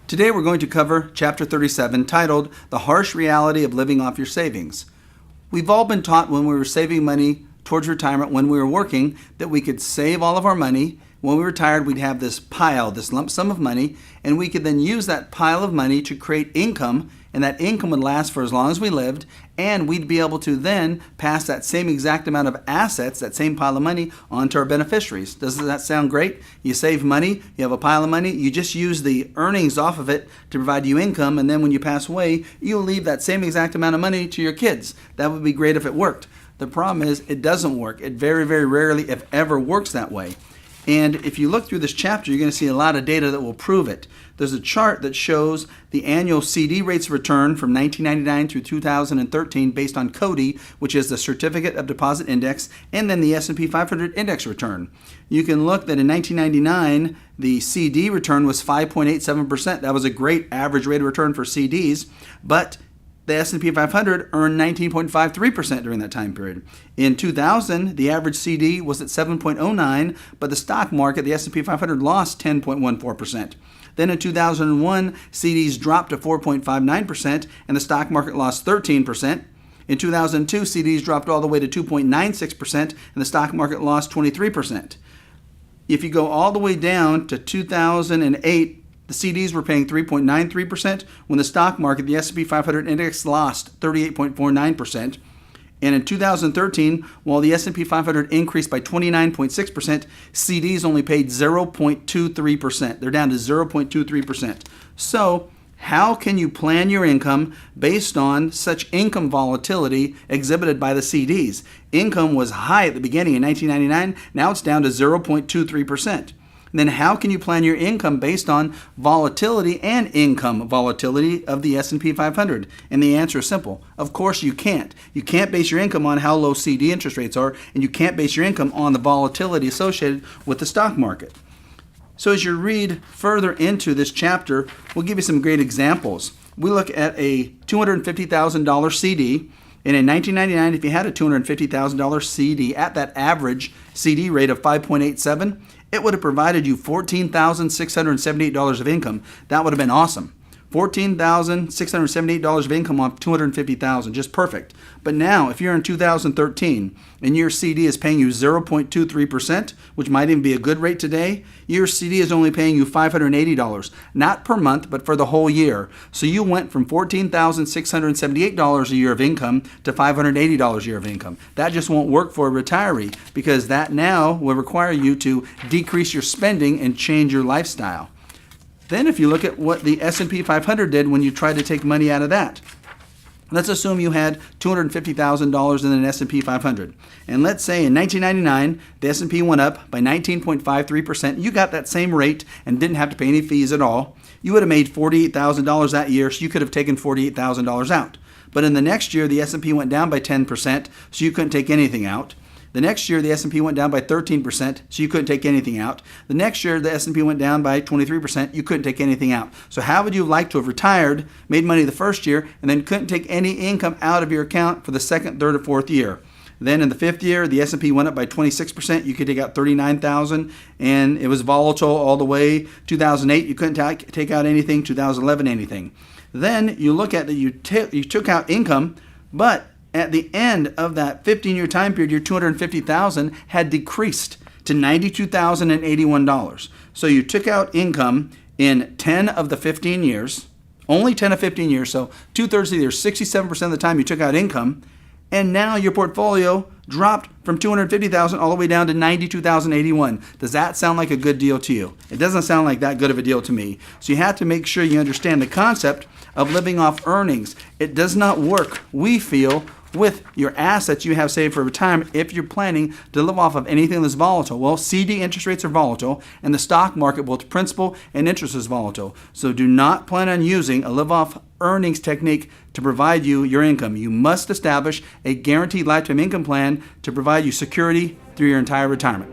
Today we're going to cover Chapter 37 titled The Harsh Reality of Living Off Your Savings. We've all been taught when we were saving money towards retirement when we were working that we could save all of our money. When we retired, we'd have this pile, this lump sum of money, and we could then use that pile of money to create income, and that income would last for as long as we lived, and we'd be able to then pass that same exact amount of assets, that same pile of money, on to our beneficiaries. Doesn't that sound great? You save money, you have a pile of money, you just use the earnings off of it to provide you income, and then when you pass away, you'll leave that same exact amount of money to your kids. That would be great if it worked. The problem is it doesn't work. It very, very rarely, if ever, works that way. And if you look through this chapter, you're going to see a lot of data that will prove it. There's a chart that shows the annual CD rates of return from 1999 through 2013 based on CODI, which is the Certificate of Deposit Index, and then the S&P 500 Index return. You can look that in 1999, the CD return was 5.87%. That was a great average rate of return for CDs, but the S&P 500 earned 19.53% during that time period. In 2000, the average CD was at 7.09, but the stock market, the S&P 500, lost 10.14%. Then in 2001, CDs dropped to 4.59%, and the stock market lost 13%. In 2002, CDs dropped all the way to 2.96%, and the stock market lost 23%. If you go all the way down to 2008, the CDs were paying 3.93% when the stock market, the S&P 500 index, lost 38.49%. And in 2013, while the S&P 500 increased by 29.6%, CDs only paid 0.23%. They're down to 0.23%. So how can you plan your income based on such income volatility exhibited by the CDs? Income was high at the beginning in 1999. Now it's down to 0.23%. Then how can you plan your income based on volatility and income volatility of the S&P 500? And the answer is simple. Of course you can't. You can't base your income on how low CD interest rates are, and you can't base your income on the volatility associated with the stock market. So as you read further into this chapter, we'll give you some great examples. We look at a $250,000 CD. And in 1999, if you had a $250,000 CD at that average CD rate of 5.87, it would have provided you $14,678 of income. That would have been awesome. $14,678 of income on $250,000, just perfect. But now, if you're in 2013 and your CD is paying you 0.23%, which might even be a good rate today, your CD is only paying you $580, not per month, but for the whole year. So you went from $14,678 a year of income to $580 a year of income. That just won't work for a retiree because that now will require you to decrease your spending and change your lifestyle. Then if you look at what the S&P 500 did when you tried to take money out of that. Let's assume you had $250,000 in an S&P 500. And let's say in 1999, the S&P went up by 19.53%. You got that same rate and didn't have to pay any fees at all. You would have made $48,000 that year, so you could have taken $48,000 out. But in the next year, the S&P went down by 10%, so you couldn't take anything out. The next year, the S&P went down by 13%, so you couldn't take anything out. The next year, the S&P went down by 23%, you couldn't take anything out. So how would you have liked to have retired, made money the first year, and then couldn't take any income out of your account for the second, third, or fourth year? Then in the fifth year, the S&P went up by 26%. You could take out $39,000, and it was volatile all the way. 2008, you couldn't take out anything. 2011, anything. Then you look at that you took out income, but at the end of that 15-year time period, your $250,000 had decreased to $92,081. So you took out income in 10 of the 15 years, only 10 of 15 years, so 2/3 of the year, 67% of the time you took out income, and now your portfolio dropped from $250,000 all the way down to $92,081. Does that sound like a good deal to you? It doesn't sound like that good of a deal to me. So you have to make sure you understand the concept of living off earnings. It does not work, we feel, with your assets you have saved for retirement if you're planning to live off of anything that's volatile. Well, CD interest rates are volatile, and the stock market, both principal and interest, is volatile. So do not plan on using a live off earnings technique to provide you your income. You must establish a guaranteed lifetime income plan to provide you security through your entire retirement.